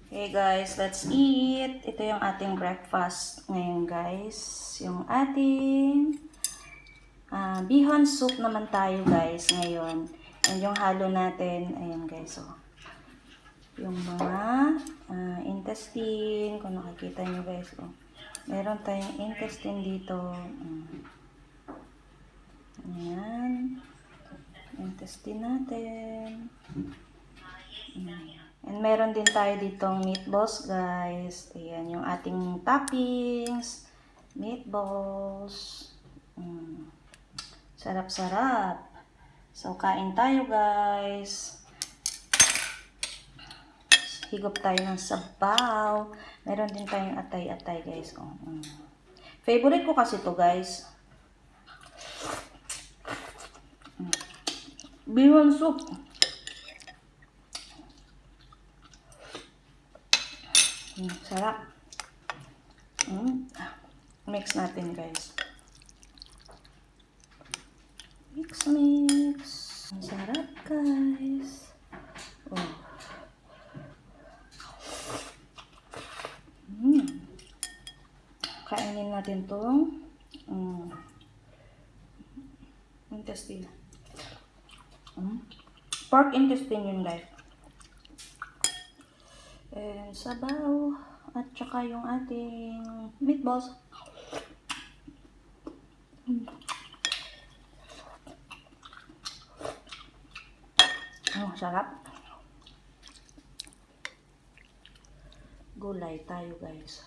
Okay guys, let's eat. Ito yung ating breakfast ngayon guys. Yung ating bihon soup naman tayo guys ngayon. And yung halo natin, ayan guys. Oh. Yung mga intestine, kung nakikita nyo guys. Oh. Meron tayong intestine dito. Ayan. Intestine natin. And meron din tayo ditong meatballs, guys. Ayan, yung ating toppings. Meatballs. Sarap-sarap. So, kain tayo, guys. Higop tayo ng sabaw. Meron din tayong atay-atay, guys. Favorite ko kasi to guys. Bihon soup. Sarap. Mix natin guys. Mix. Ang sarap guys. Oh. Kainin natin tong intestine. Pork intestine yun guys. And sabaw. At saka yung ating meatballs. Oh, sarap. Gulay tayo guys.